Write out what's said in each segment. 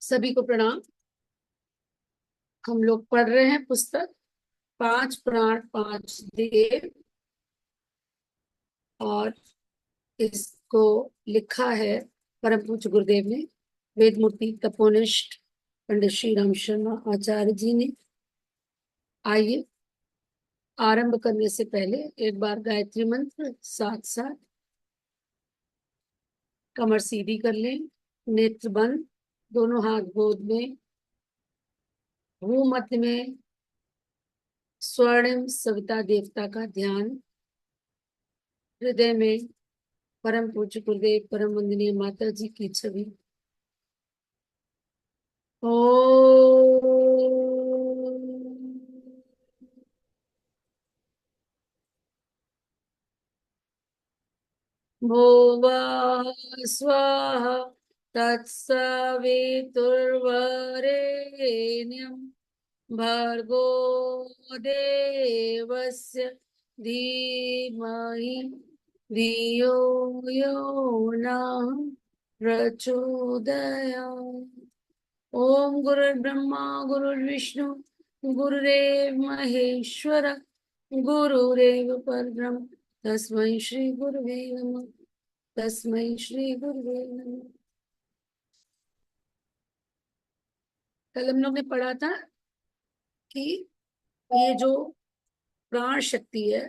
सभी को प्रणाम। हम लोग पढ़ रहे हैं पुस्तक पांच प्राण पांच देव, और इसको लिखा है परम पूज्य गुरुदेव ने, वेद मूर्ति तपोनिष्ठ पंडित श्री राम शर्मा आचार्य जी ने। आइए, आरंभ करने से पहले एक बार गायत्री मंत्र साथ साथ। कमर सीधी कर लें, नेत्र बंद, दोनों हाथ गोद में, भू मध्य में स्वर्णिम सविता देवता का ध्यान, हृदय में परम पूज्य गुरुदेव परम वंदनीय माता जी की छवि। ओम भुवः स्वः तत्सवितुर्वरेण्यं भर्गो देवस्य धीमहि धियो यो नः प्रचोदयात्। ओम गुरुर्ब्रह्मा गुरुर्विष्णु गुरुरेव महेश्वर गुरुरेव परब्रह्म तस्मै श्री गुरुवे नमः। तस्मै श्री गुरुवे नमः। कल हम लोग ने पढ़ा था कि ये जो प्राण शक्ति है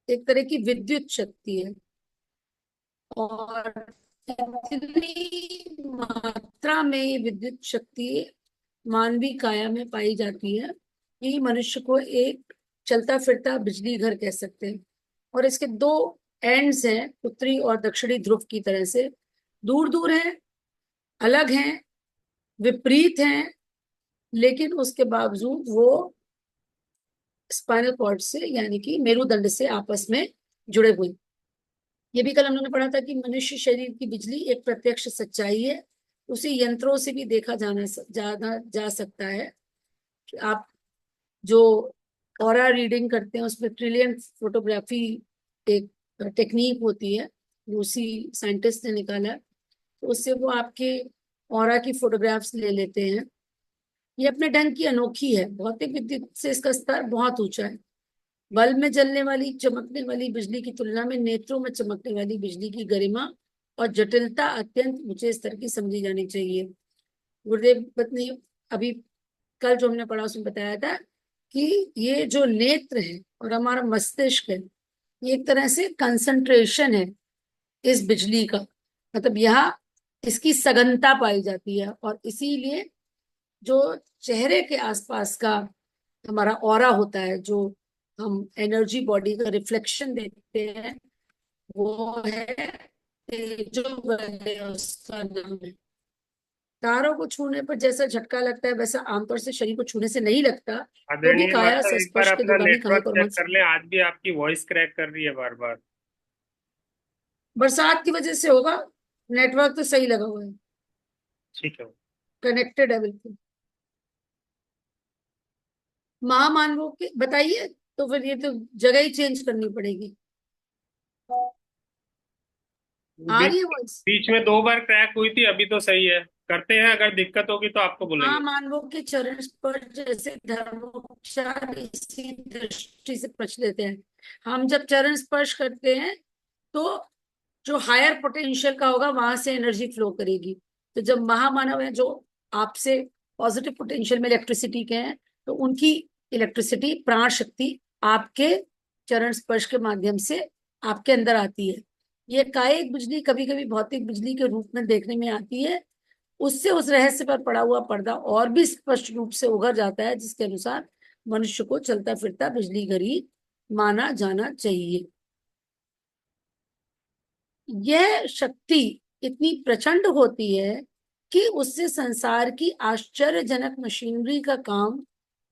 एक तरह की विद्युत शक्ति है, और इतनी मात्रा में ये विद्युत शक्ति मानवीय काया में पाई जाती है कि मनुष्य को एक चलता फिरता बिजली घर कह सकते हैं। और इसके दो एंड्स हैं, उत्तरी और दक्षिणी ध्रुव की तरह से, दूर दूर हैं, अलग हैं, विपरीत हैं, लेकिन उसके बावजूद वो स्पाइनल कॉर्ड से यानी कि मेरुदंड से आपस में जुड़े हुए। ये भी कल हम लोगों ने पढ़ा था कि मनुष्य शरीर की बिजली एक प्रत्यक्ष सच्चाई है, उसे यंत्रों से भी देखा जाना जा सकता है। आप जो ऑरा रीडिंग करते हैं उसमें ट्रिलियन फोटोग्राफी एक टेक्निक होती है, रूसी साइंटिस्ट ने निकाला है। तो उससे वो आपके ऑरा की फोटोग्राफ्स ले लेते हैं। ये अपने ढंग की अनोखी है, भौतिक विद्युत से इसका स्तर बहुत ऊंचा है। बल्ब में जलने वाली चमकने वाली बिजली की तुलना में नेत्रों में चमकने वाली बिजली की गरिमा और जटिलता अत्यंत ऊंचे स्तर की समझी जानी चाहिए। गुरुदेव पत्नी अभी कल जो हमने पढ़ा उसमें बताया था कि ये जो नेत्र है और हमारा मस्तिष्क है, ये एक तरह से कंसंट्रेशन है इस बिजली का। मतलब यहाँ इसकी सघनता पाई जाती है, और इसीलिए जो चेहरे के आसपास का हमारा ऑरा होता है, जो हम एनर्जी बॉडी का रिफ्लेक्शन देखते हैं, वो है तेजो वलय, उसका नाम है। तारों को छूने पर जैसा झटका लगता है वैसा आमतौर से शरीर को छूने से नहीं लगता, तो भी आदरणीय काया माता, एक बार सस्पर्श के अपना दौरान ही कायिक नेटवर्क और चेक कर मानसिक। लें। आज भी आपकी वॉइस क्रैक कर रही है बार बार। बरसात की वजह से होगा, नेटवर्क तो सही लगा हुआ है, ठीक है। कनेक्टेड है बिल्कुल। महामानवों के बताइए, तो फिर ये तो जगह ही चेंज करनी पड़ेगी। आ बीच रही है वॉइस? बीच में 2 बार क्रैक हुई थी, अभी तो सही है। करते हैं, अगर दिक्कत होगी तो आपको बोलेंगे। महामानवों के चरण स्पर्श जैसे धर्मोपचार इसी दृष्टि से प्रचलित है। हम जब चरण स्पर्श करते हैं तो जो हायर पोटेंशियल का होगा वहां से एनर्जी फ्लो करेगी। तो जब महामानव है जो आपसे पॉजिटिव पोटेंशियल में इलेक्ट्रिसिटी के हैं, तो उनकी इलेक्ट्रिसिटी प्राण शक्ति आपके चरण स्पर्श के माध्यम से आपके अंदर आती है। ये कायिक बिजली कभी कभी भौतिक बिजली के रूप में देखने में आती है। उससे उस रहस्य पर पड़ा हुआ पर्दा और भी स्पष्ट रूप से उभर जाता है, जिसके अनुसार मनुष्य को चलता फिरता बिजली घर ही माना जाना चाहिए। यह शक्ति इतनी प्रचंड होती है कि उससे संसार की आश्चर्यजनक मशीनरी का काम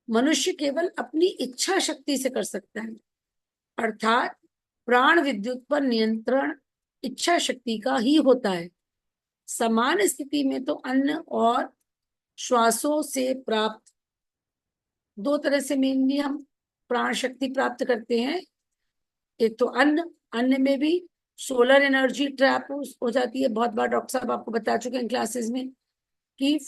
मनुष्य केवल अपनी इच्छा शक्ति से कर सकता है। अर्थात प्राण विद्युत पर नियंत्रण इच्छा शक्ति का ही होता है। समान स्थिति में तो अन्न और श्वासों से प्राप्त दो तरह से मेनली हम प्राण शक्ति प्राप्त करते हैं। एक तो अन्न, अन्न में भी सोलर एनर्जी ट्रैप हो जाती है। बहुत बार डॉक्टर साहब आपको बता चुके हैं क्लासेस में कि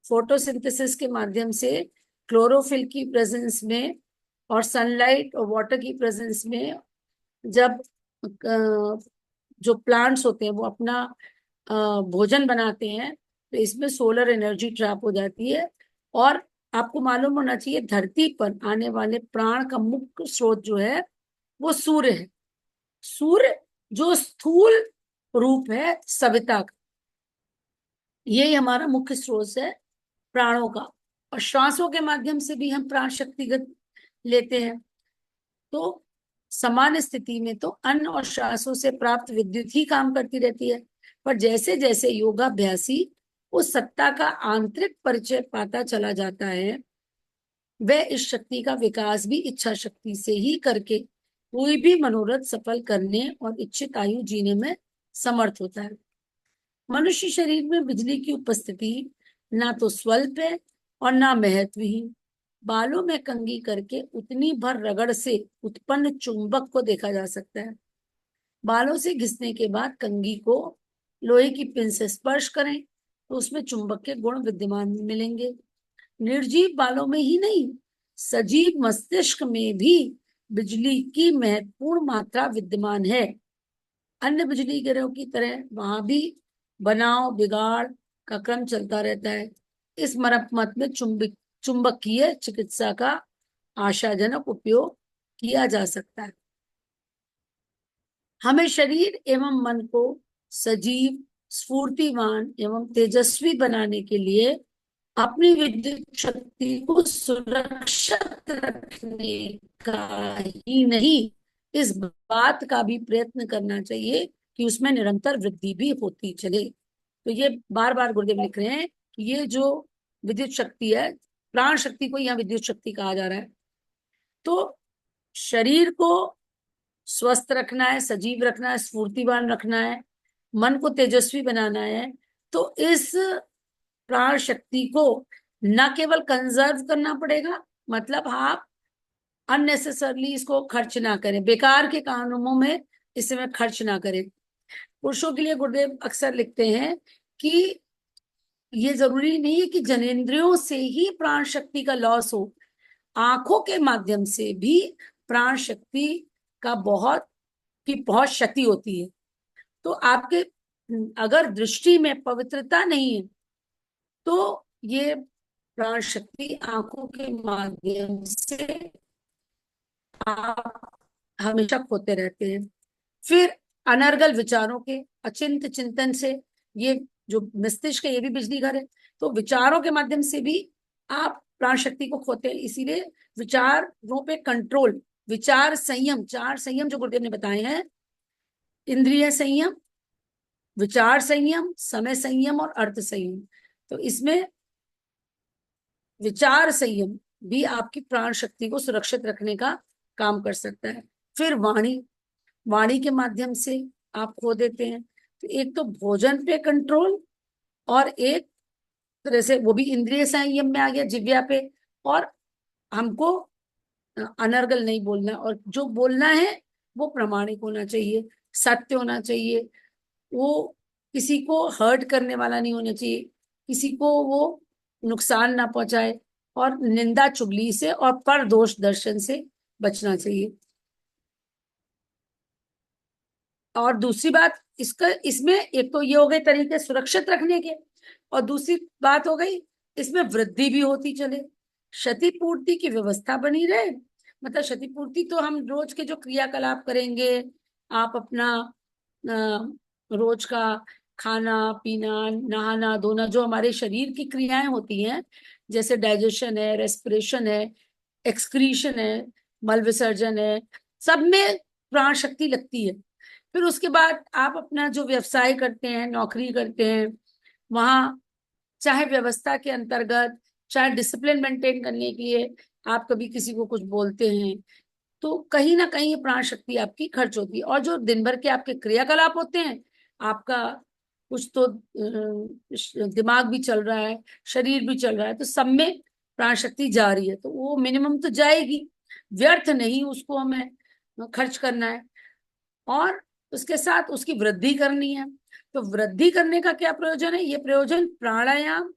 फोटोसिंथेसिस के माध्यम से क्लोरोफिल की प्रेजेंस में और सनलाइट और वाटर की प्रेजेंस में जब जो प्लांट्स होते हैं वो अपना भोजन बनाते हैं, तो इसमें सोलर एनर्जी ट्रैप हो जाती है। और आपको मालूम होना चाहिए धरती पर आने वाले प्राण का मुख्य स्रोत जो है वो सूर्य है। सूर्य जो स्थूल रूप है सविता का, यही हमारा मुख्य स्रोत है प्राणों का। और श्वासों के माध्यम से भी हम प्राण शक्तिगत लेते हैं। तो सामान्य स्थिति में तो अन्न और श्वासों से प्राप्त विद्युत ही काम करती रहती है, पर जैसे जैसे योगाभ्यासी उस सत्ता का आंतरिक परिचय पाता चला जाता है, वह इस शक्ति का विकास भी इच्छा शक्ति से ही करके कोई भी मनोरथ सफल करने और इच्छित आयु जीने में समर्थ होता है। मनुष्य शरीर में बिजली की उपस्थिति ना तो स्वल्प है और ना महत्वहीन। बालों में कंघी करके उतनी भर रगड़ से उत्पन्न चुंबक को देखा जा सकता है। बालों से घिसने के बाद कंघी को लोहे की पिन से स्पर्श करें तो उसमें चुंबक के गुण विद्यमान मिलेंगे। निर्जीव बालों में ही नहीं, सजीव मस्तिष्क में भी बिजली की महत्वपूर्ण मात्रा विद्यमान है। अन्य बिजली गिरोह की तरह वहां भी बनाव बिगाड़ का क्रम चलता रहता है। इस मरम्मत में चुंबकीय चिकित्सा का आशाजनक उपयोग किया जा सकता है। हमें शरीर एवं मन को सजीव, स्फूर्तिवान एवं तेजस्वी बनाने के लिए अपनी विद्युत शक्ति को सुरक्षित रखने का ही नहीं, इस बात का भी प्रयत्न करना चाहिए कि उसमें निरंतर वृद्धि भी होती चले। तो ये बार बार गुरुदेव लिख रहे हैं कि ये जो विद्युत शक्ति है, प्राण शक्ति को यहाँ विद्युत शक्ति कहा जा रहा है। तो शरीर को स्वस्थ रखना है, सजीव रखना है, स्फूर्तिवान रखना है, मन को तेजस्वी बनाना है, तो इस प्राण शक्ति को न केवल कंजर्व करना पड़ेगा, मतलब आप अननेसेसरली इसको खर्च ना करें, बेकार के कामों में इसमें खर्च ना करें। पुरुषों के लिए गुरुदेव अक्सर लिखते हैं कि ये जरूरी नहीं है कि जनेंद्रियों से ही प्राण शक्ति का लॉस हो, आंखों के माध्यम से भी प्राण शक्ति का बहुत क्षति होती है। तो आपके अगर दृष्टि में पवित्रता नहीं है तो ये प्राण शक्ति आंखों के माध्यम से आप हमेशा खोते रहते हैं। फिर अनर्गल विचारों के अचिंत चिंतन से, ये जो मस्तिष्क है ये भी बिजली घर है, तो विचारों के माध्यम से भी आप प्राण शक्ति को खोते हैं। इसीलिए विचारों पे कंट्रोल, विचार संयम, चार संयम जो गुरुदेव ने बताए हैं, इंद्रिय संयम, विचार संयम, समय संयम और अर्थ संयम। तो इसमें विचार संयम भी आपकी प्राण शक्ति को सुरक्षित रखने का काम कर सकता है। फिर वाणी, वाणी के माध्यम से आप खो देते हैं। तो एक तो भोजन पे कंट्रोल, और एक तरह से वो भी इंद्रिय संयम में आ गया, जिव्या पे। और हमको अनर्गल नहीं बोलना, और जो बोलना है वो प्रामाणिक होना चाहिए, सत्य होना चाहिए, वो किसी को हर्ट करने वाला नहीं होना चाहिए, किसी को वो नुकसान ना पहुंचाए, और निंदा चुगली से और पर दोष दर्शन से बचना चाहिए। और दूसरी बात इसका, इसमें एक तो ये हो गए तरीके सुरक्षित रखने के, और दूसरी बात हो गई इसमें वृद्धि भी होती चले, क्षतिपूर्ति की व्यवस्था बनी रहे। मतलब क्षतिपूर्ति तो हम रोज के जो क्रियाकलाप करेंगे, आप अपना रोज का खाना पीना, नहाना धोना, जो हमारे शरीर की क्रियाएं होती हैं, जैसे डाइजेशन है, रेस्पिरेशन है, एक्सक्रीशन है, मल विसर्जन है, सब में प्राण शक्ति लगती है। फिर उसके बाद आप अपना जो व्यवसाय करते हैं, नौकरी करते हैं, वहां चाहे व्यवस्था के अंतर्गत, चाहे डिसिप्लिन मेंटेन करने के लिए आप कभी किसी को कुछ बोलते हैं, तो कहीं ना कहीं ये प्राण शक्ति आपकी खर्च होती है। और जो दिन भर के आपके क्रियाकलाप होते हैं, आपका कुछ तो दिमाग भी चल रहा है, शरीर भी चल रहा है, तो सब में प्राण शक्ति जा रही है, तो वो मिनिमम तो जाएगी, व्यर्थ नहीं उसको हमें खर्च करना है। और उसके साथ उसकी वृद्धि करनी है। तो वृद्धि करने का क्या प्रयोजन है? ये प्रयोजन प्राणायाम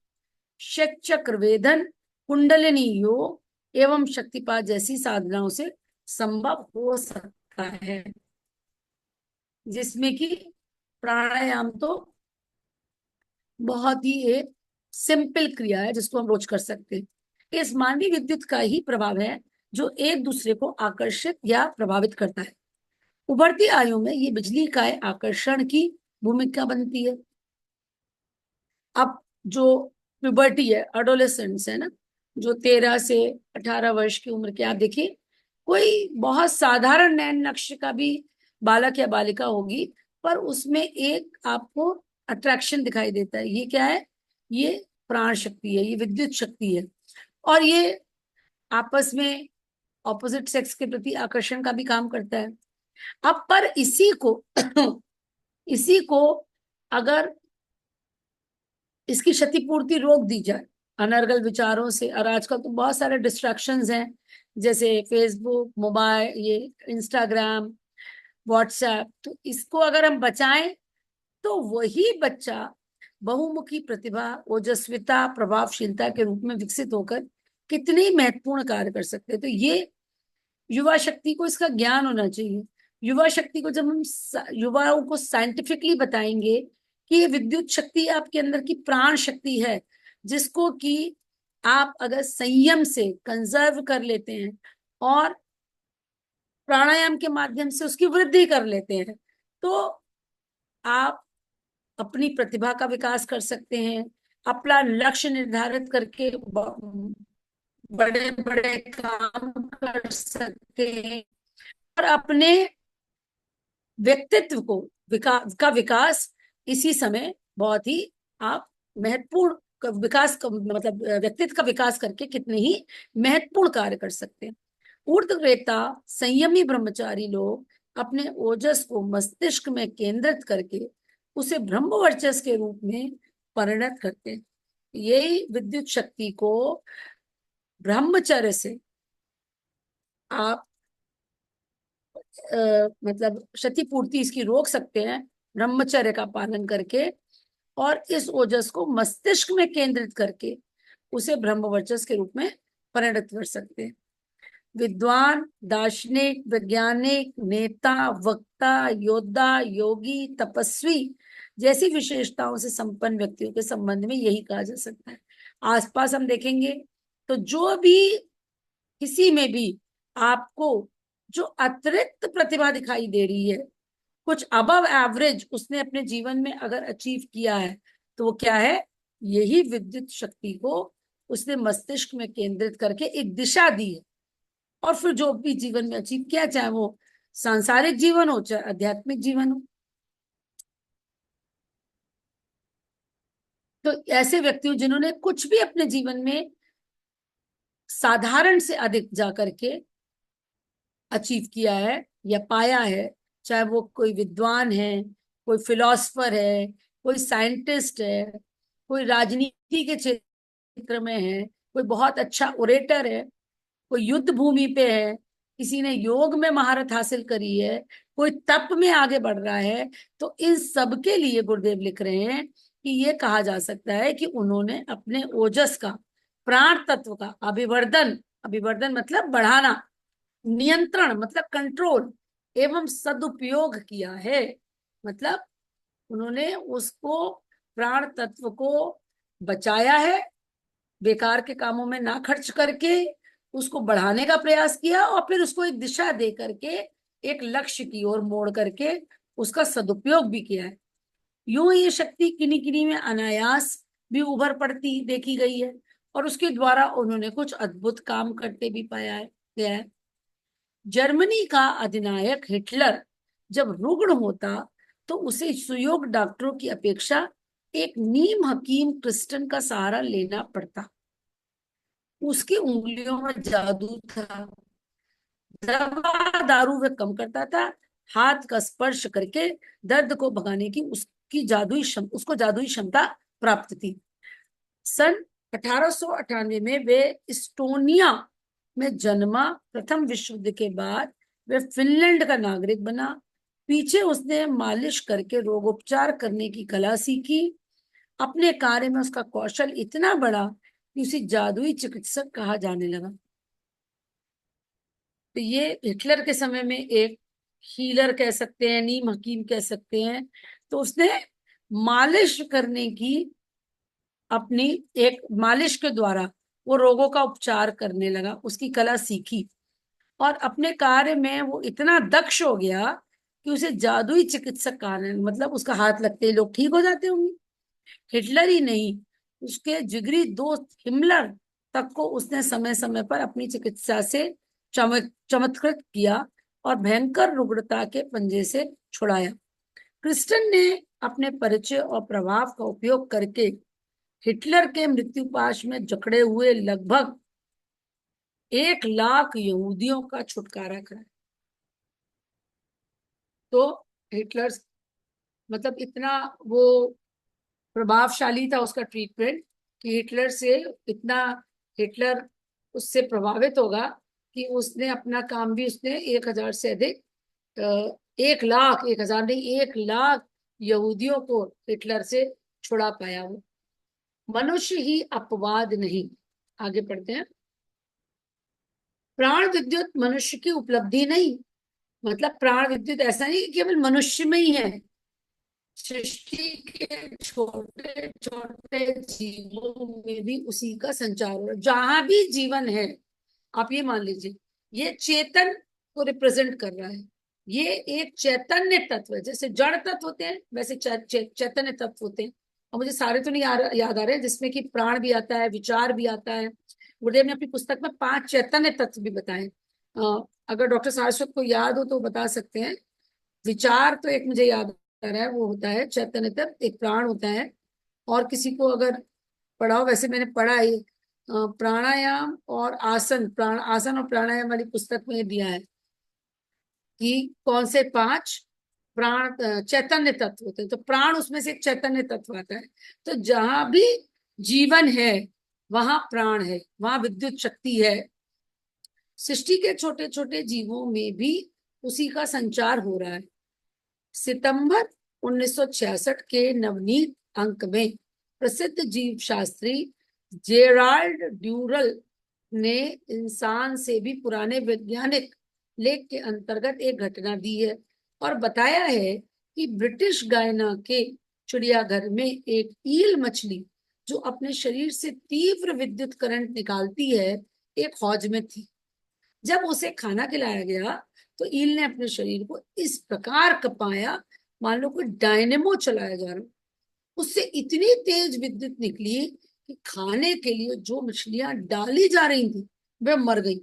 षट चक्र वेदन, कुंडलिनी योग एवं शक्तिपात जैसी साधनाओं से संभव हो सकता है, जिसमें कि प्राणायाम तो बहुत ही एक सिंपल क्रिया है जिसको हम रोज कर सकते हैं। इस मानवीय विद्युत का ही प्रभाव है जो एक दूसरे को आकर्षित या प्रभावित करता है। उभरती आयु में ये बिजली का आकर्षण की भूमिका बनती है। अब जो प्यूबर्टी है, एडोलेसेंस है ना, जो 13 से 18 वर्ष की उम्र के, आप देखिए कोई बहुत साधारण नैन नक्श का भी बालक या बालिका होगी, पर उसमें एक आपको अट्रैक्शन दिखाई देता है। ये क्या है? ये प्राण शक्ति है, ये विद्युत शक्ति है। और ये आपस में ऑपोजिट सेक्स के प्रति आकर्षण का भी काम करता है। अब पर इसी को इसी को अगर इसकी क्षतिपूर्ति रोक दी जाए अनर्गल विचारों से, और आजकल तो बहुत सारे डिस्ट्रैक्शंस हैं, जैसे फेसबुक, मोबाइल, ये इंस्टाग्राम, व्हाट्सएप, तो इसको अगर हम बचाएं तो वही बच्चा बहुमुखी प्रतिभा, ओजस्विता, प्रभावशीलता के रूप में विकसित होकर कितनी महत्वपूर्ण कार्य कर सकते हैं। तो ये युवा शक्ति को इसका ज्ञान होना चाहिए। युवा शक्ति को जब हम युवाओं को साइंटिफिकली बताएंगे कि ये विद्युत शक्ति आपके अंदर की प्राण शक्ति है, जिसको कि आप अगर संयम से कंजर्व कर लेते हैं और प्राणायाम के माध्यम से उसकी वृद्धि कर लेते हैं, तो आप अपनी प्रतिभा का विकास कर सकते हैं, अपना लक्ष्य निर्धारित करके बड़े बड़े काम कर सकते हैं, और अपने व्यक्तित्व को विकास इसी समय बहुत ही आप महत्वपूर्ण मतलब व्यक्तित्व का विकास करके कितने ही महत्वपूर्ण कार्य कर सकते हैं। ऊर्ध्वरेता संयमी ब्रह्मचारी लोग अपने ओजस को मस्तिष्क में केंद्रित करके उसे ब्रह्मवर्चस के रूप में परिणत करते हैं। यही विद्युत शक्ति को ब्रह्मचर्य से आप मतलब क्षतिपूर्ति इसकी रोक सकते हैं, ब्रह्मचर्य का पालन करके, और इस ओजस को मस्तिष्क में केंद्रित करके उसे ब्रह्मवर्चस के रूप में परिणत कर सकते हैं। विद्वान, दार्शनिक, वैज्ञानिक, नेता, वक्ता, योद्धा, योगी, तपस्वी जैसी विशेषताओं से संपन्न व्यक्तियों के संबंध में यही कहा जा सकता है। आसपास हम देखेंगे तो जो भी किसी में भी आपको जो अतिरिक्त प्रतिभा दिखाई दे रही है, कुछ अबव एवरेज उसने अपने जीवन में अगर अचीव किया है, तो वो क्या है? यही विद्युत शक्ति को उसने मस्तिष्क में केंद्रित करके एक दिशा दी है, और फिर जो भी जीवन में अचीव किया, चाहे वो सांसारिक जीवन हो चाहे आध्यात्मिक जीवन हो। तो ऐसे व्यक्ति जिन्होंने कुछ भी अपने जीवन में साधारण से अधिक जाकर के अचीव किया है या पाया है, चाहे वो कोई विद्वान है, कोई फिलोसफर है, कोई साइंटिस्ट है, कोई राजनीति के क्षेत्र में है, कोई बहुत अच्छा ओरेटर है, कोई युद्ध भूमि पे है, किसी ने योग में महारत हासिल करी है, कोई तप में आगे बढ़ रहा है, तो इन सब के लिए गुरुदेव लिख रहे हैं कि ये कहा जा सकता है कि उन्होंने अपने ओजस का, प्राण तत्व का अभिवर्धन, अभिवर्धन मतलब बढ़ाना, नियंत्रण मतलब कंट्रोल, एवं सदुपयोग किया है। मतलब उन्होंने उसको, प्राण तत्व को बचाया है, बेकार के कामों में ना खर्च करके उसको बढ़ाने का प्रयास किया, और फिर उसको एक दिशा दे करके एक लक्ष्य की ओर मोड़ करके उसका सदुपयोग भी किया है। यूं ये शक्ति किन्हीं किन्हीं में अनायास भी उभर पड़ती देखी गई है, और उसके द्वारा उन्होंने कुछ अद्भुत काम करते भी पाया है गया है। जर्मनी का अधिनायक हिटलर जब रुग्ण होता तो उसे सुयोग डॉक्टरों की अपेक्षा एक नीम हकीम क्रिस्टन का सहारा लेना पड़ता। उसकी उंगलियों में जादू था, दवा दारू वह कम करता था, हाथ का स्पर्श करके दर्द को भगाने की उसको जादुई क्षमता प्राप्त थी। सन 1898 में वे इस्टोनिया में जन्मा। प्रथम विश्व युद्ध के बाद वे फिनलैंड का नागरिक बना। पीछे उसने मालिश करके रोगोपचार करने की कला सीखी। अपने कार्य में उसका कौशल इतना बड़ा कि उसे जादुई चिकित्सक कहा जाने लगा। तो ये हिटलर के समय में एक हीलर कह सकते हैं, नीम हकीम कह सकते हैं। तो उसने मालिश करने की, अपनी एक मालिश के द्वारा वो रोगों का उपचार करने लगा, उसकी कला सीखी। और अपने कार्य में वो इतना दक्ष हो गया कि उसे जादुई चिकित्सक कहा, मतलब उसका हाथ लगते ही लोग ठीक हो जाते होंगे। हिटलर ही नहीं, उसके जिगरी दोस्त हिमलर तक को उसने समय समय पर अपनी चिकित्सा से चमत्कृत किया और भयंकर रुग्णता के पंजे से छुड़ाया। क्रिस्टन ने अपने परिचय और प्रभाव का उपयोग करके हिटलर के मृत्युपाश में जकड़े हुए लगभग 1 लाख यहूदियों का छुटकारा कराया। तो हिटलर, मतलब इतना वो प्रभावशाली था उसका ट्रीटमेंट कि हिटलर से इतना, हिटलर उससे प्रभावित होगा कि उसने अपना काम भी, उसने 1,000 से अधिक, 1 लाख, 1,000 नहीं, 1 लाख यहूदियों को हिटलर से छुड़ा पाया। वो मनुष्य ही अपवाद नहीं। आगे पढ़ते हैं। प्राण विद्युत मनुष्य की उपलब्धि नहीं, मतलब प्राण विद्युत ऐसा नहीं कि केवल मनुष्य में ही है, सृष्टि के छोटे छोटे जीवों में भी उसी का संचार हो रहा है। जहां भी जीवन है, आप ये मान लीजिए, ये चेतन को रिप्रेजेंट कर रहा है। ये एक चैतन्य तत्व है। जैसे जड़ तत्व होते हैं वैसे चैतन्य तत्व होते हैं। और मुझे सारे तो नहीं याद आ रहे, जिसमें कि प्राण भी आता है, विचार भी आता है। गुरुदेव ने अपनी पुस्तक में 5 चैतन्य तत्व भी बताए। अगर डॉक्टर सारस्वत को याद हो तो बता सकते हैं। विचार तो एक मुझे याद आ रहा है, वो होता है चैतन्य तत्व, एक प्राण होता है। और किसी को अगर पढ़ा हो, वैसे मैंने पढ़ा है, प्राणायाम और आसन, आसन और प्राणायाम वाली पुस्तक में दिया है कि कौन से 5 प्राण चैतन्य तत्व होते हैं। तो प्राण उसमें से एक चैतन्य तत्व आता है। तो जहां भी जीवन है वहां प्राण है, वहां विद्युत शक्ति है। सृष्टि के छोटे छोटे जीवों में भी उसी का संचार हो रहा है। सितंबर 1966 के नवनीत अंक में प्रसिद्ध जीव शास्त्री जेराल्ड ड्यूरल ने इंसान से भी पुराने वैज्ञानिक लेख के अंतर्गत एक घटना दी है और बताया है कि ब्रिटिश गायना के चिड़ियाघर में एक ईल मछली जो अपने शरीर से तीव्र विद्युत करंट निकालती है, एक हौज में थी। जब उसे खाना खिलाया गया तो ईल ने अपने शरीर को इस प्रकार कपाया मान लो कोई डायनेमो चलाया जा रहा। उससे इतनी तेज विद्युत निकली कि खाने के लिए जो मछलियां डाली जा रही थी वे मर गई।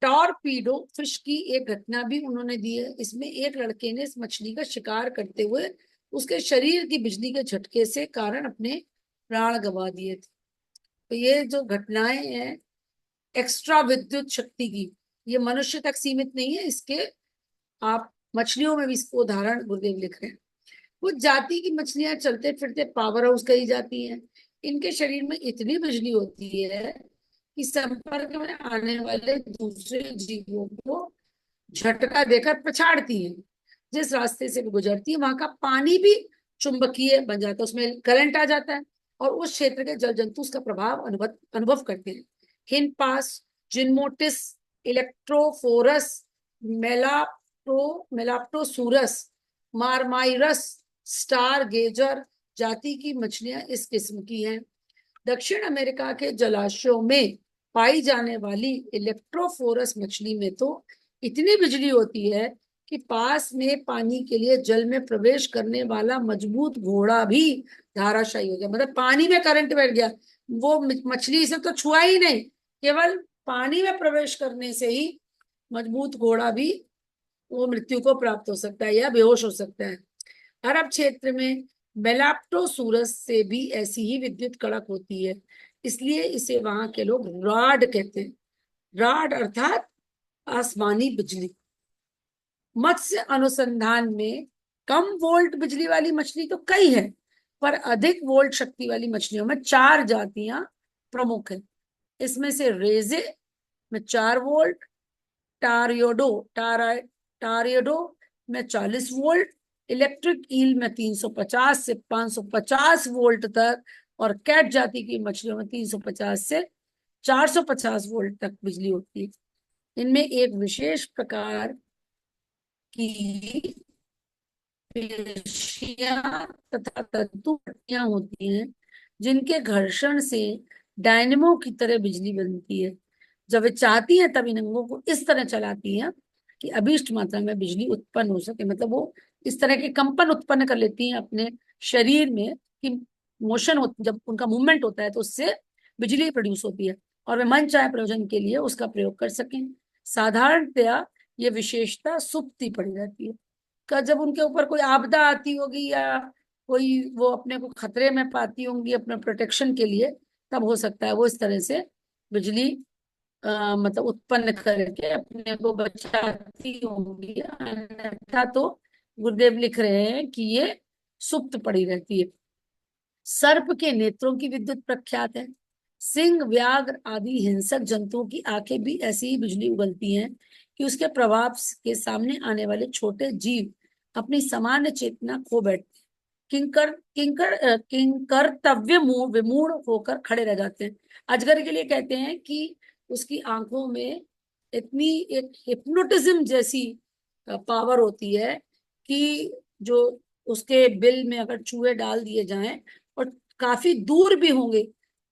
टॉरपीडो फिश की एक घटना भी उन्होंने दी है। इसमें एक लड़के ने इस मछली का शिकार करते हुए उसके शरीर की बिजली के झटके से कारण अपने प्राण गंवा दिए थे। तो ये जो घटनाएं हैं एक्स्ट्रा विद्युत शक्ति की, ये मनुष्य तक सीमित नहीं है, इसके आप मछलियों में भी इसको उदाहरण गुरुदेव लिख रहे हैं। कुछ जाति की मछलियां चलते फिरते पावर हाउस कही जाती हैं। इनके शरीर में इतनी बिजली होती है कि संपर्क में आने वाले दूसरे जीवों को झटका देकर पछाड़ती हैं। जिस रास्ते से भी गुजरती है वहां का पानी भी चुंबकीय बन जाता है, उसमें करंट आ जाता है और उस क्षेत्र के जल जंतु उसका प्रभाव अनुभव करते हैं। हिनपास, जिनमोटिस, इलेक्ट्रोफोरस, मेलाप्टोसूरस, मारमाइरस, स्टार गेजर जाति की मछलियां इस किस्म की हैं। दक्षिण अमेरिका के जलाशयों में पाई जाने वाली इलेक्ट्रोफोरस मछली में तो इतनी बिजली होती है कि पास में पानी के लिए जल में प्रवेश करने वाला मजबूत घोड़ा भी धाराशायी हो गया। मतलब पानी में करंट बैठ गया, वो मछली से तो छुआ ही नहीं, केवल पानी में प्रवेश करने से ही मजबूत घोड़ा भी वो मृत्यु को प्राप्त हो सकता है या बेहोश हो सकता है। अरब क्षेत्र में मेलाप्टोसूरस से भी ऐसी ही विद्युत कड़क होती है, इसलिए इसे वहां के लोग रॉड कहते हैं। रॉड अर्थात आसमानी बिजली। मत्स्य अनुसंधान में कम वोल्ट बिजली वाली मछली तो कई है, पर अधिक वोल्ट शक्ति वाली मछलियों में 4 जातियां प्रमुख है। इसमें से रेजे में 4 वोल्ट, टारियोडो टारियोडो में 40 वोल्ट, इलेक्ट्रिक ईल में 350 से 550 वोल्ट तक, और कैट जाति की मछलियों में 350 से 450 वोल्ट तक बिजली होती है। इनमें एक विशेष प्रकार की पेशियां तथा तंतु पट्टियां होती हैं, जिनके घर्षण से डायनेमो की तरह बिजली बनती है। जब वे चाहती हैं तब इन अंगों को इस तरह चलाती हैं कि अभीष्ट मात्रा में बिजली उत्पन्न हो सके। मतलब वो इस तरह के कंपन उत्पन्न कर लेती हैं अपने शरीर में कि मोशन हो, जब उनका मूवमेंट होता है तो उससे बिजली प्रोड्यूस होती है, और वे मन चाहे प्रयोजन के लिए उसका प्रयोग कर सकें। साधारणतया ये विशेषता सुप्ति पड़ी रहती है। का जब उनके ऊपर कोई आपदा आती होगी या कोई वो अपने को खतरे में पाती होंगी अपने प्रोटेक्शन के लिए, तब हो सकता है वो इस तरह से बिजली मतलब उत्पन्न करके अपने को बचाती होंगी। अन्यथा तो गुरुदेव लिख रहे हैं कि ये सुप्त पड़ी रहती है। सर्प के नेत्रों की विद्युत प्रख्यात है। सिंह, व्याघ्र आदि हिंसक जंतुओं की आंखें भी ऐसी ही बिजली उगलती हैं कि उसके प्रभाव के सामने आने वाले छोटे जीव अपनी सामान्य चेतना खो बैठते हैं। किंकर्तव्य विमूढ़ होकर खड़े रह जाते हैं। अजगर के लिए कहते हैं कि उसकी आंखों में इतनी एक हिप्नोटिज्म जैसी पावर होती है कि जो उसके बिल में अगर चूहे डाल दिए जाएं, और काफी दूर भी होंगे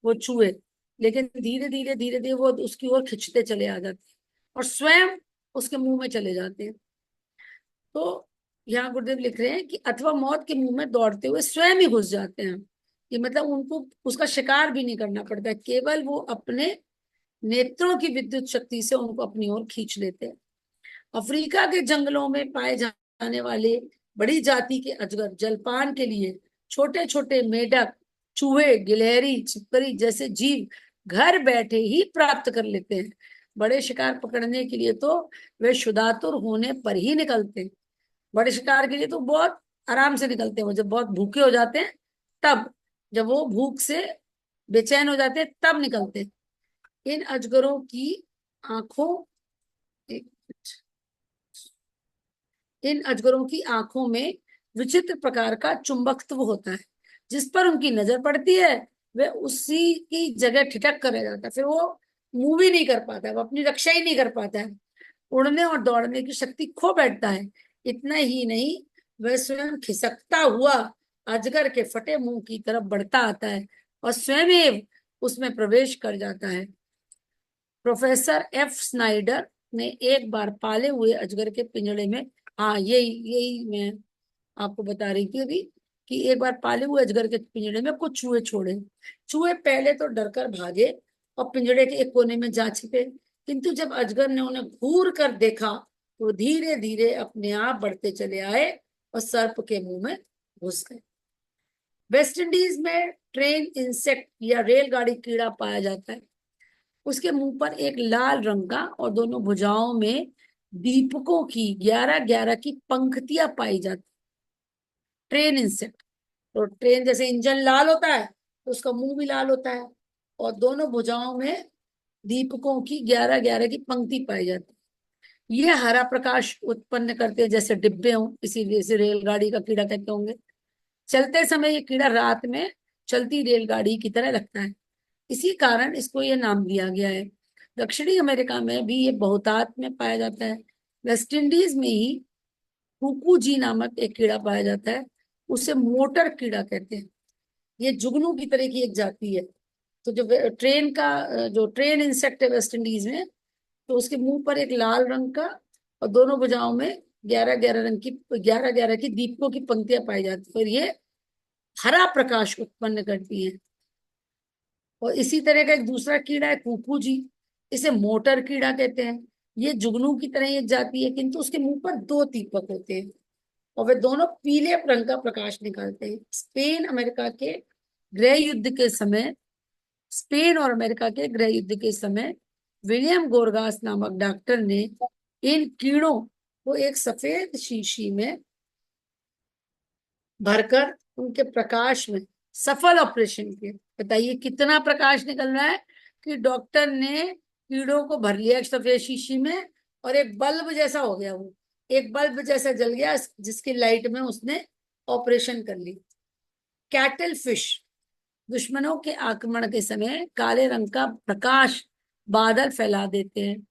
वो चूहे, लेकिन धीरे धीरे वो उसकी ओर खिंचते चले आ जाते हैं और स्वयं उसके मुंह में चले जाते हैं। तो यहाँ गुरुदेव लिख रहे हैं कि अथवा मौत के मुंह में दौड़ते हुए स्वयं ही घुस जाते हैं। कि मतलब उनको उसका शिकार भी नहीं करना पड़ता है, केवल वो अपने नेत्रों की विद्युत शक्ति से उनको अपनी ओर खींच लेते हैं। अफ्रीका के जंगलों में पाए जाने वाले बड़ी जाति के अजगर जलपान के लिए छोटे छोटे मेढक, चूहे, गिलहरी, छिपकली जैसे जीव घर बैठे ही प्राप्त कर लेते हैं। बड़े शिकार पकड़ने के लिए तो वे शुदातुर होने पर ही निकलते हैं। बड़े शिकार के लिए तो बहुत आराम से निकलते हैं। वो जब बहुत भूखे हो जाते हैं तब, जब वो भूख से बेचैन हो जाते हैं तब निकलते हैं। इन अजगरों की आंखों एक मिनट। इन अजगरों की आंखों में विचित्र प्रकार का चुंबकत्व होता है। जिस पर उनकी नजर पड़ती है वह उसी की जगह ठिठक कर रह जाता है। फिर वो मूव ही नहीं कर पाता है, वो अपनी रक्षा ही नहीं कर पाता है, उड़ने और दौड़ने की शक्ति खो बैठता है। इतना ही नहीं, वह स्वयं खिसकता हुआ अजगर के फटे मुंह की तरफ बढ़ता आता है और स्वयं उसमें प्रवेश कर जाता है। प्रोफेसर एफ स्नाइडर ने एक बार पाले हुए अजगर के पिंजड़े में, हाँ यही यही मैं आपको बता रही थी अभी, कि एक बार पाले हुए अजगर के पिंजड़े में कुछ चूहे छोड़े। चूहे पहले तो डरकर भागे और पिंजड़े के एक कोने में जा छिपे, किंतु जब अजगर ने उन्हें घूर कर देखा तो धीरे धीरे अपने आप बढ़ते चले आए और सर्प के मुंह में घुस गए। वेस्ट इंडीज में ट्रेन इंसेक्ट या रेलगाड़ी कीड़ा पाया जाता है। उसके मुंह पर एक लाल रंग का और दोनों भुजाओं में दीपकों की 11-11 की पंक्तियां पाई जाती। ट्रेन इंसेक्ट, तो ट्रेन जैसे इंजन लाल होता है तो उसका मुंह भी लाल होता है, और दोनों भुजाओं में दीपकों की 11-11 की पंक्ति पाई जाती है। ये हरा प्रकाश उत्पन्न करते हैं जैसे डिब्बे हों, इसीलिए इसे रेलगाड़ी का कीड़ा कहते होंगे। चलते समय ये कीड़ा रात में चलती रेलगाड़ी की तरह लगता है, इसी कारण इसको ये नाम दिया गया है। दक्षिणी अमेरिका में भी ये बहुतायत में पाया जाता है। वेस्ट इंडीज में ही कुकूजी नामक एक कीड़ा पाया जाता है, उसे मोटर कीड़ा कहते हैं। ये जुगनू की तरह की एक जाति है। तो जो ट्रेन का जो ट्रेन इंसेक्ट है वेस्ट इंडीज में, तो उसके मुंह पर एक लाल रंग का और दोनों भुजाओं में 11-11 की दीपकों की पंक्तियां पाई जाती है, और ये हरा प्रकाश उत्पन्न करती है। और इसी तरह का एक दूसरा कीड़ा है कुकू जी, इसे मोटर कीड़ा कहते हैं। ये जुगनू की तरह एक जाति है, किंतु उसके मुंह पर 2 दीपक होते हैं और वे दोनों पीले रंग का प्रकाश निकालते हैं। स्पेन और अमेरिका के गृह युद्ध के समय विलियम गोरगास नामक डॉक्टर ने इन कीड़ों को एक सफेद शीशी में भरकर उनके प्रकाश में सफल ऑपरेशन किया। बताइए कितना प्रकाश निकल रहा है कि डॉक्टर ने कीड़ों को भर लिया एक सफेद शीशी में और एक बल्ब जैसा हो गया वो, एक बल्ब जैसा जल गया जिसकी लाइट में उसने ऑपरेशन कर ली। कैटल फिश, दुश्मनों के आक्रमण के समय काले रंग का प्रकाश बादल फैला देते हैं।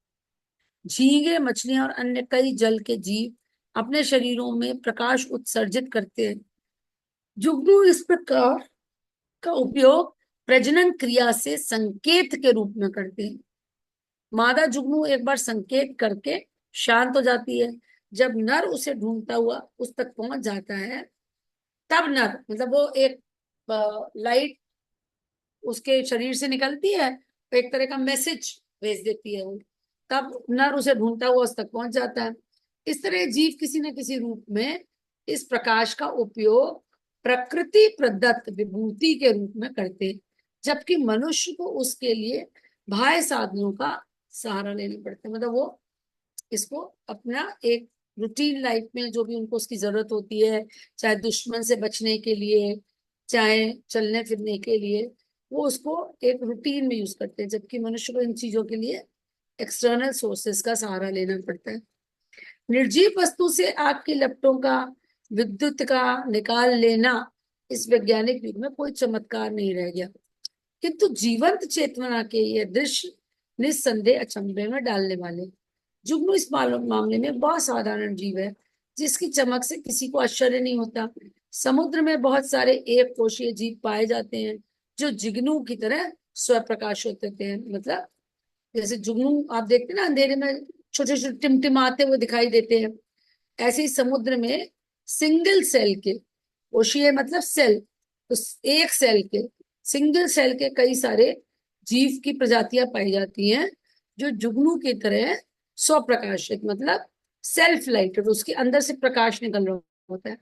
झींगे, मछलियां और अन्य कई जल के जीव अपने शरीरों में प्रकाश उत्सर्जित करते हैं। जुगनू इस प्रकार का उपयोग प्रजनन क्रिया से संकेत के रूप में करते हैं। मादा जुगनू एक बार संकेत करके शांत हो जाती है। जब नर उसे ढूंढता हुआ उस तक पहुंच जाता है, तब नर, मतलब वो एक लाइट उसके शरीर से निकलती है, तो एक तरह का मैसेज भेज देती है वो, तब नर उसे ढूंढता हुआ उस तक पहुंच जाता है। इस तरह जीव किसी न किसी रूप में इस प्रकाश का उपयोग प्रकृति प्रदत्त विभूति के रूप में करते हैं, जबकि मनुष्य को उसके लिए बाह्य साधनों का सहारा लेना पड़ता है। मतलब वो इसको अपना एक रूटीन लाइफ में जो भी उनको उसकी जरूरत होती है, चाहे दुश्मन से बचने के लिए, चाहे चलने फिरने के लिए, वो उसको एक रूटीन में यूज करते हैं, जबकि मनुष्य को इन चीजों के लिए एक्सटर्नल सोर्सेस का सहारा लेना पड़ता है। निर्जीव वस्तु से आग की लपटों का विद्युत का निकाल लेना इस वैज्ञानिक युग में कोई चमत्कार नहीं रह गया, किंतु जीवंत चेतना के ये दृश्य निस्संदेह अचंभे में डालने वाले। जुगनू इस मामले में बहुत साधारण जीव है, जिसकी चमक से किसी को आश्चर्य नहीं होता। समुद्र में बहुत सारे एक कोशीय जीव पाए जाते हैं जो जुगनू की तरह स्वप्रकाश होते हैं। मतलब जैसे जुगनू आप देखते हैं ना, अंधेरे में छोटे छोटे टिमटिमाते हुए दिखाई देते हैं, ऐसे ही समुद्र में सिंगल सेल के, कोशीय मतलब सेल, तो एक सेल के, सिंगल सेल के कई सारे जीव की प्रजातियां पाई जाती हैं जो जुगनू की तरह स्वप्रकाशित, मतलब सेल्फ लाइटेड, उसके अंदर से प्रकाश निकल रहा होता है।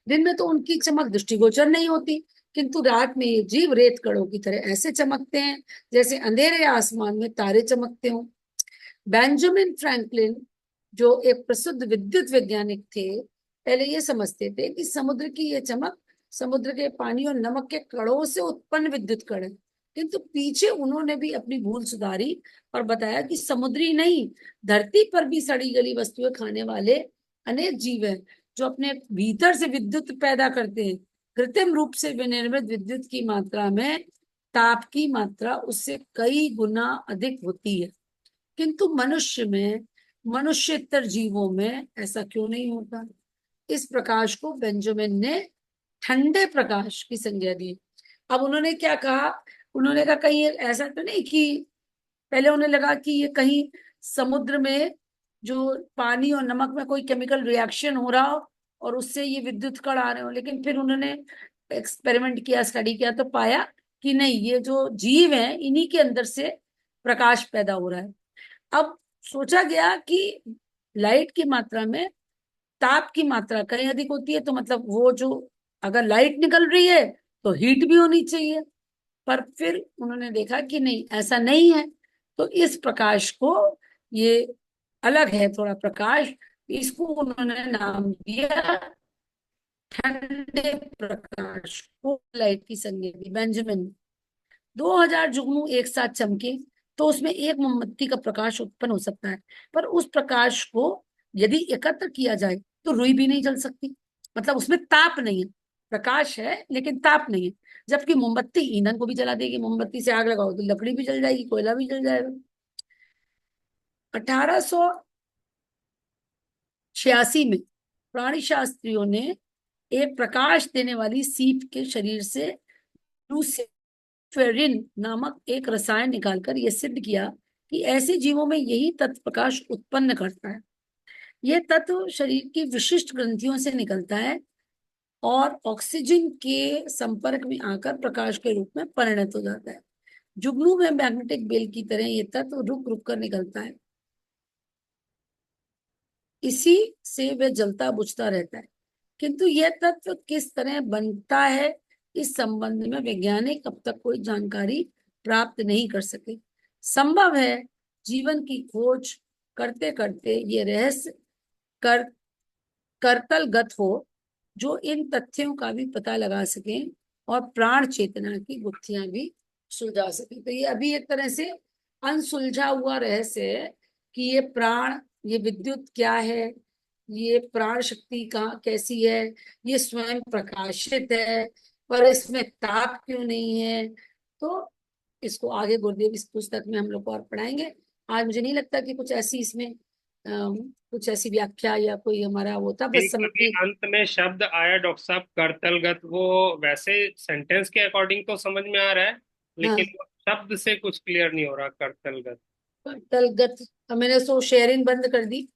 दिन में तो उनकी चमक दृष्टिगोचर नहीं होती, किंतु रात में ये जीव रेत कणों की तरह ऐसे चमकते हैं जैसे अंधेरे आसमान में तारे चमकते हों। बेंजामिन फ्रैंकलिन, जो एक प्रसिद्ध विद्युत वैज्ञानिक थे, पहले ये समझते थे कि समुद्र की ये चमक समुद्र के पानी और नमक के कणों से उत्पन्न विद्युत कण है, किंतु पीछे उन्होंने भी अपनी भूल सुधारी और बताया कि समुद्री नहीं, धरती पर भी सड़ी गली वस्तुएं खाने वाले अनेक जीव हैं जो अपने भीतर से विद्युत पैदा करते हैं। कृत्रिम रूप से विनिर्मित विद्युत की मात्रा में ताप की मात्रा उससे कई गुना अधिक होती है, किंतु मनुष्यतर जीवों में ऐसा क्यों नहीं होता। इस प्रकाश को बेंजामिन ने ठंडे प्रकाश की संज्ञा दी। अब उन्होंने क्या कहा, उन्होंने कहा कहीं ऐसा तो नहीं कि, पहले उन्हें लगा कि ये कहीं समुद्र में जो पानी और नमक में कोई केमिकल रिएक्शन हो रहा हो और उससे ये विद्युत कण आ रहे हो, लेकिन फिर उन्होंने एक्सपेरिमेंट किया, स्टडी किया, तो पाया कि नहीं, ये जो जीव है इन्हीं के अंदर से प्रकाश पैदा हो रहा है। अब सोचा गया कि लाइट की मात्रा में ताप की मात्रा कहीं अधिक होती है, तो मतलब वो जो, अगर लाइट निकल रही है तो हीट भी होनी चाहिए, पर फिर उन्होंने देखा कि नहीं, ऐसा नहीं है। तो इस प्रकाश को, ये अलग है थोड़ा प्रकाश, इसको उन्होंने नाम दिया ठंडे प्रकाश को, लाइट की संज्ञा दी बेंजामिन। 2000 जुगनू एक साथ चमके तो उसमें एक मोमबत्ती का प्रकाश उत्पन्न हो सकता है, पर उस प्रकाश को यदि एकत्र किया जाए तो रुई भी नहीं जल सकती। मतलब उसमें ताप नहीं है, प्रकाश है लेकिन ताप नहीं है, जबकि मोमबत्ती ईंधन को भी जला देगी। मोमबत्ती से आग लगाओ तो लकड़ी भी जल जाएगी, कोयला भी जल जाएगा। 1886 में प्राणी शास्त्रियों ने एक प्रकाश देने वाली सीप के शरीर से लूसिफेरिन नामक एक रसायन निकालकर यह सिद्ध किया कि ऐसे जीवों में यही तत्व प्रकाश उत्पन्न करता है। यह तत्व शरीर की विशिष्ट ग्रंथियों से निकलता है और ऑक्सीजन के संपर्क में आकर प्रकाश के रूप में परिणत हो जाता है। जुगनू में मैग्नेटिक बेल की तरह यह तत्व रुक रुक कर निकलता है, इसी से वह जलता बुझता रहता है, किंतु यह तत्व किस तरह बनता है इस संबंध में वैज्ञानिक अब तक कोई जानकारी प्राप्त नहीं कर सके। संभव है जीवन की खोज करते करते ये रहस्य कर करतलगत हो, जो इन तथ्यों का भी पता लगा सके और प्राण चेतना की गुत्थियां भी सुलझा सके। तो ये अभी एक तरह से अनसुलझा हुआ रहस्य है कि ये प्राण, ये विद्युत क्या है, ये प्राण शक्ति कहाँ कैसी है, ये स्वयं प्रकाशित है पर इसमें ताप क्यों नहीं है। तो इसको आगे गुरुदेव इस पुस्तक में हम लोग को और पढ़ाएंगे। आज मुझे नहीं लगता कि कुछ ऐसी इसमें कुछ ऐसी व्याख्या या कोई हमारा वो था, बस एक अभी समझने। अंत में शब्द आया डॉक्टर साहब करतलगत, वो वैसे सेंटेंस के अकॉर्डिंग तो समझ में आ रहा है, लेकिन हाँ, वो शब्द से कुछ क्लियर नहीं हो रहा करतलगत। तलगत। मैंने उसको शेयरिंग बंद कर दी।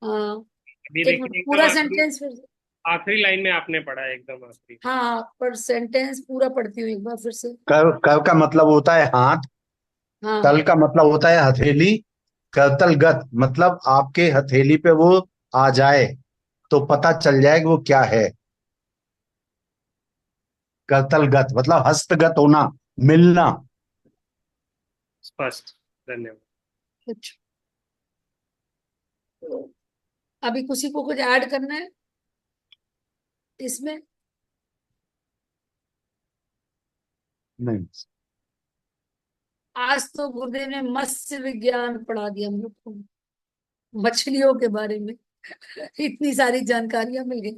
हाँ, अभी एक मिनट, देखिए एकदम पूरा आखिरी, सेंटेंस फिर से। आखिरी लाइन में आपने पढ़ा है एकदम आखिरी। हाँ, पर सेंटेंस पूरा पढ़ती हूँ एक बार फिर से। कर कर का मतलब होता है हाथ। हाँ, तल का मतलब होता है हथेली। करतलगत मतलब आपके हथेली पे वो आ जाए तो पता चल जाए कि वो क्या है। करतलगत मतलब हस्तगत होना, मिलना। स्पष्ट। धन्यवाद। अच्छा। तो अभी किसी को कुछ ऐड करना है इसमें? नहीं। आज तो गुरुदेव ने मत्स्य विज्ञान पढ़ा दिया हम लोग को, मछलियों के बारे में। इतनी सारी जानकारियां मिल गई,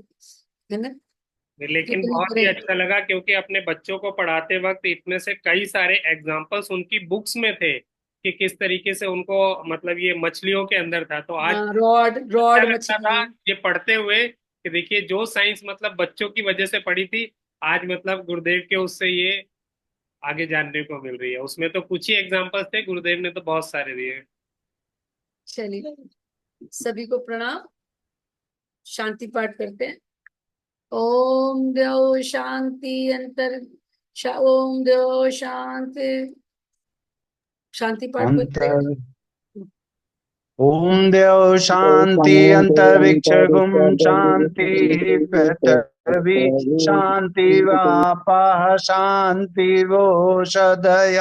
है ना। लेकिन कितनी बहुत ही बड़े। अच्छा लगा क्योंकि अपने बच्चों को पढ़ाते वक्त इतने से कई सारे एग्जाम्पल्स उनकी बुक्स में थे कि किस तरीके से उनको, मतलब ये मछलियों के अंदर था, तो आज हाँ, रॉड अच्छा रॉड लगता था मछली। ये पढ़ते हुए कि देखिए जो साइंस मतलब बच्चों की वजह से पढ़ी थी, आज मतलब गुरुदेव के उससे ये आगे जानने को मिल रही है। उसमें तो कुछ ही एग्जाम्पल्स थे, गुरुदेव ने तो बहुत सारे दिए। चलिए, सभी को प्रणाम। शांति पाठ करते हैं। ओम द्यो शांति अंतर ओम द्यो शांति। शांति पाठ कोई करेगा? अंतर ओम देव शांति अंतरिक्ष गुम शांति पृथ्वी शांति वापः शांति वोषधय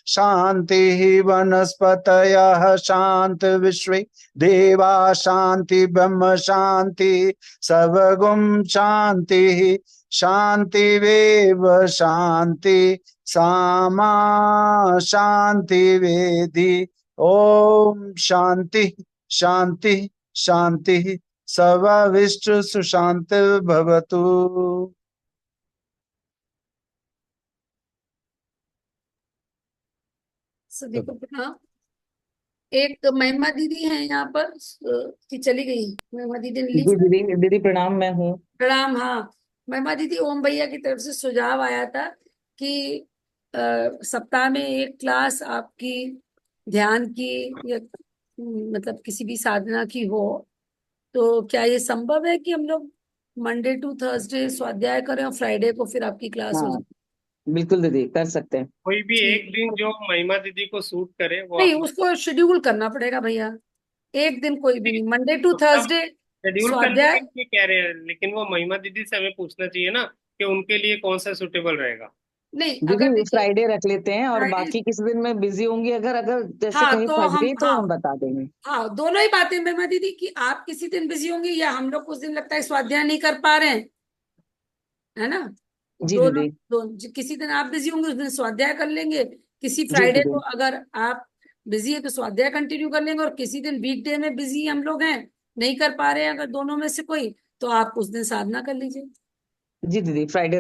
शांति वनस्पतयः शांति विश्वे देवा शांति ब्रह्म शांति सर्वगुम शांति शांतिरेव शांति सामा शांति वेदी। ओम शांति शांति शांति सर्वाविष्ट सुशांति भवतु। सभी को प्रणाम। एक महिमा दीदी है यहाँ पर, कि चली गई? महिमा दीदी ने जी लिखा। दीदी, दीदी प्रणाम, मैं हूँ। प्रणाम। हाँ, महिमा दीदी, ओम भैया की तरफ से सुझाव आया था कि सप्ताह में एक क्लास आपकी ध्यान की या मतलब किसी भी साधना की हो, तो क्या ये संभव है कि हम लोग मंडे टू थर्सडे स्वाध्याय करें और फ्राइडे को फिर आपकी क्लास हो हाँ, जाए? बिल्कुल दीदी, कर सकते हैं। कोई भी एक ठीक। दिन जो महिमा दीदी को सूट करे वो नहीं, अपना उसको शेड्यूल करना पड़ेगा भैया। एक दिन कोई भी नहीं, मंडे टू तो सब थर्सडे शेड्यूल करने के स्वाध्याय। लिए कह रहे हैं, लेकिन वो महिमा दीदी से हमें पूछना चाहिए ना कि उनके लिए कौन सा सुटेबल रहेगा। नहीं, अगर दीदी देखिए फ्राइडे रख लेते हैं और फ्राइडे। बाकी किस दिन मैं बिजी होंगी, अगर अगर जैसे हाँ कहीं तो फंस हम, गई तो हाँ, हम बता देंगे। हाँ, दोनों ही बातें महिमा दीदी कि आप किसी दिन बिजी होंगे या हम लोग उस दिन लगता है स्वाध्याय नहीं कर पा रहे हैं, है ना। जी दोनों दीदी। किसी दिन आप बिजी होंगे उस दिन स्वाध्याय कर लेंगे, किसी जी फ्राइडे को दीदी। अगर आप बिजी है तो स्वाध्याय कंटिन्यू कर लेंगे, और किसी दिन वीकडे में बिजी हम लोग हैं, नहीं कर पा रहे हैं अगर दोनों में से कोई, तो आप उस दिन साधना कर लीजिए। जी दीदी, फ्राइडे